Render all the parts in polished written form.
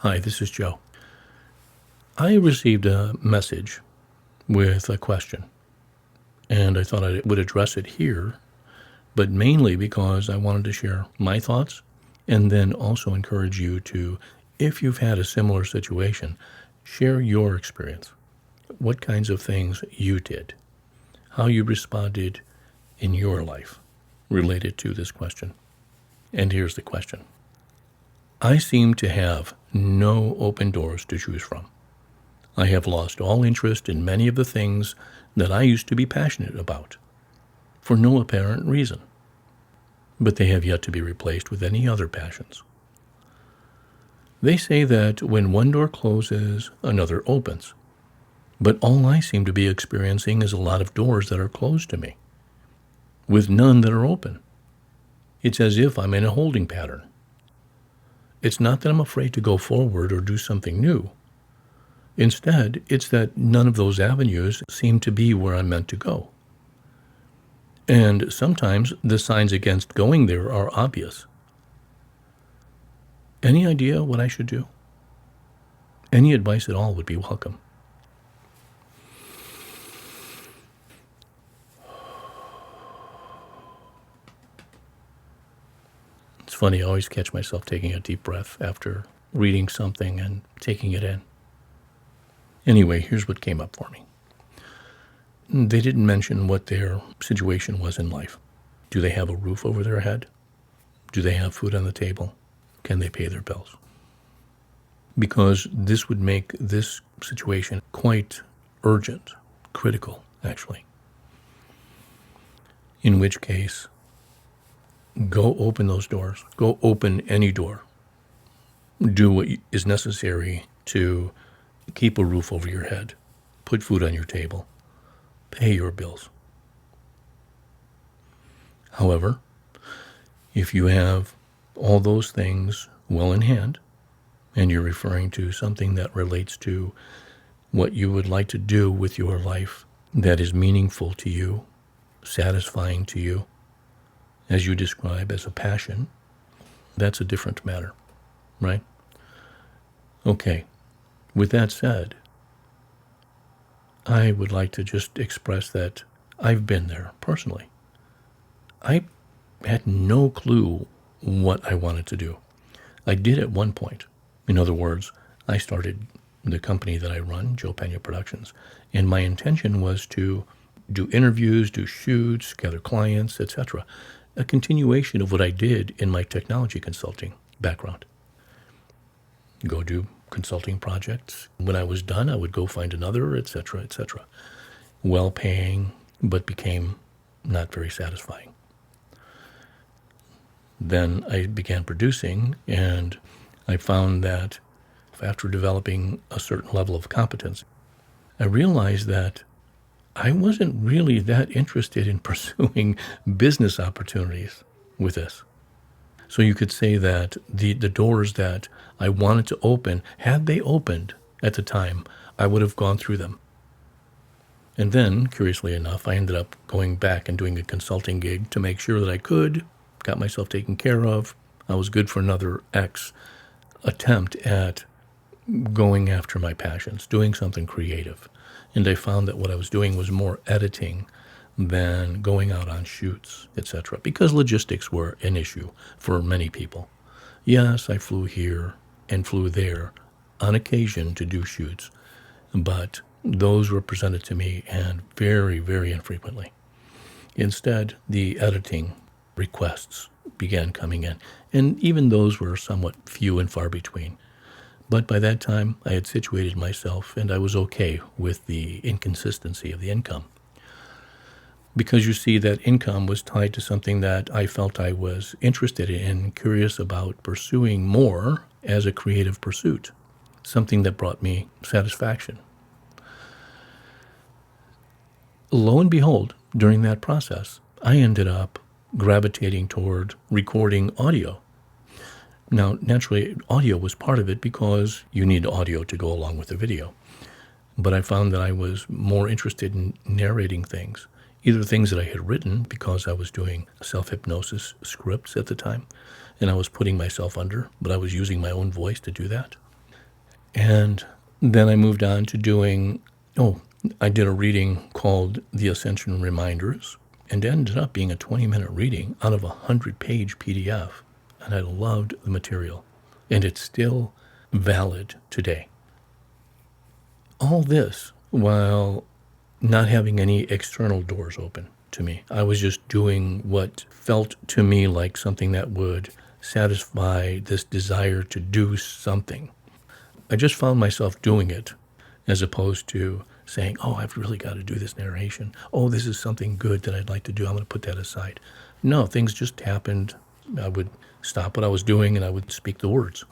Hi, this is Joe. I received a message with a question, and I thought I would address it here, but mainly because I wanted to share my thoughts and then also encourage you to, if you've had a similar situation, share your experience. What kinds of things you did, how you responded in your life related to this question. And here's the question. I seem to have no open doors to choose from. I have lost all interest in many of the things that I used to be passionate about, for no apparent reason, but they have yet to be replaced with any other passions. They say that when one door closes, another opens, but all I seem to be experiencing is a lot of doors that are closed to me, with none that are open. It's as if I'm in a holding pattern. It's not that I'm afraid to go forward or do something new. Instead, it's that none of those avenues seem to be where I'm meant to go. And sometimes the signs against going there are obvious. Any idea what I should do? Any advice at all would be welcome. It's funny, I always catch myself taking a deep breath after reading something and taking it in. Anyway, here's what came up for me. They didn't mention what their situation was in life. Do they have a roof over their head? Do they have food on the table? Can they pay their bills? Because this would make this situation quite urgent, critical, actually. In which case, go open those doors. Go open any door. Do what is necessary to keep a roof over your head, put food on your table, pay your bills. However, if you have all those things well in hand, and you're referring to something that relates to what you would like to do with your life that is meaningful to you, satisfying to you, as you describe as a passion, that's a different matter, right? Okay, with that said, I would like to just express that I've been there personally. I had no clue what I wanted to do. I did at one point. In other words, I started the company that I run, Joe Pena Productions, and my intention was to do interviews, do shoots, gather clients, etc. A continuation of what I did in my technology consulting background. Go do consulting projects. When I was done, I would go find another, etc., etc. Well-paying, but became not very satisfying. Then I began producing, and I found that after developing a certain level of competence, I realized that I wasn't really that interested in pursuing business opportunities with this. So you could say that the doors that I wanted to open, had they opened at the time, I would have gone through them. And then, curiously enough, I ended up going back and doing a consulting gig to make sure that I could, got myself taken care of. I was good for another X attempt at going after my passions, doing something creative. And I found that what I was doing was more editing than going out on shoots, etc., because logistics were an issue for many people. Yes, I flew here and flew there on occasion to do shoots, but those were presented to me and very, very infrequently. Instead, the editing requests began coming in, and even those were somewhat few and far between. But by that time, I had situated myself, and I was okay with the inconsistency of the income. Because you see, that income was tied to something that I felt I was interested in, curious about pursuing more as a creative pursuit, something that brought me satisfaction. Lo and behold, during that process, I ended up gravitating toward recording audio. Now, naturally, audio was part of it because you need audio to go along with the video. But I found that I was more interested in narrating things, either things that I had written because I was doing self-hypnosis scripts at the time, and I was putting myself under, but I was using my own voice to do that. And then I moved on to I did a reading called The Ascension Reminders, and it ended up being a 20-minute reading out of a 100-page PDF. And I loved the material, and it's still valid today. All this while not having any external doors open to me. I was just doing what felt to me like something that would satisfy this desire to do something. I just found myself doing it as opposed to saying, oh, I've really got to do this narration. Oh, this is something good that I'd like to do. I'm going to put that aside. No, things just happened. I would stop what I was doing and I would speak the words.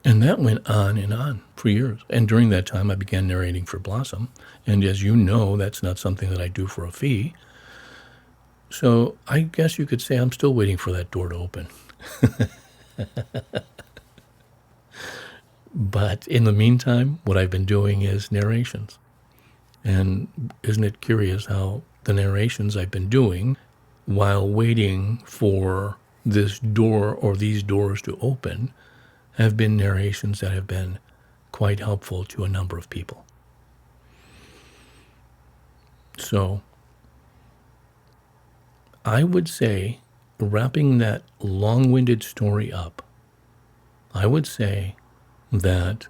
And that went on and on for years. And during that time, I began narrating for Blossom. And as you know, that's not something that I do for a fee. So I guess you could say I'm still waiting for that door to open. But in the meantime, what I've been doing is narrations. And isn't it curious how the narrations I've been doing while waiting for this door or these doors to open have been narrations that have been quite helpful to a number of people. So I would say, wrapping that long-winded story up, I would say that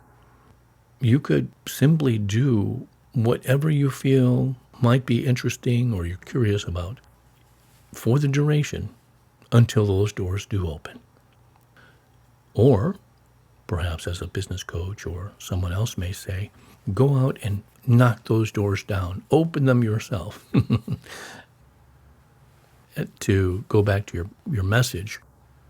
you could simply do whatever you feel might be interesting or you're curious about for the duration until those doors do open. Or perhaps as a business coach or someone else may say, go out and knock those doors down, open them yourself. To go back to your message,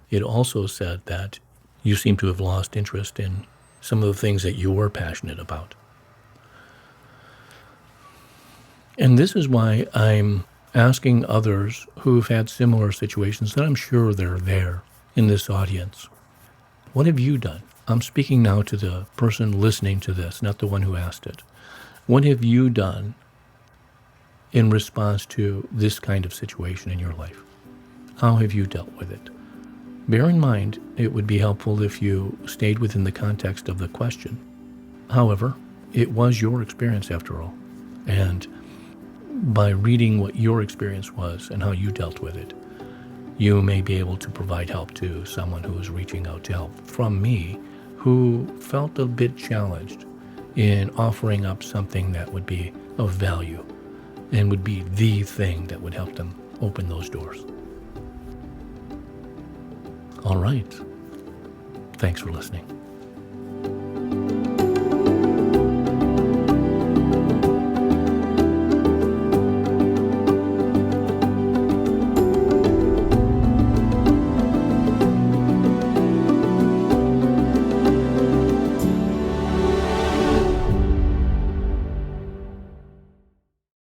it also said that you seem to have lost interest in some of the things that you were passionate about. And this is why I'm asking others who've had similar situations, that I'm sure they're there in this audience. What have you done? I'm speaking now to the person listening to this, not the one who asked it. What have you done in response to this kind of situation in your life? How have you dealt with it? Bear in mind, it would be helpful if you stayed within the context of the question. However, it was your experience after all. And by reading what your experience was and how you dealt with it, you may be able to provide help to someone who is reaching out to help from me, who felt a bit challenged in offering up something that would be of value and would be the thing that would help them open those doors. All right. Thanks for listening.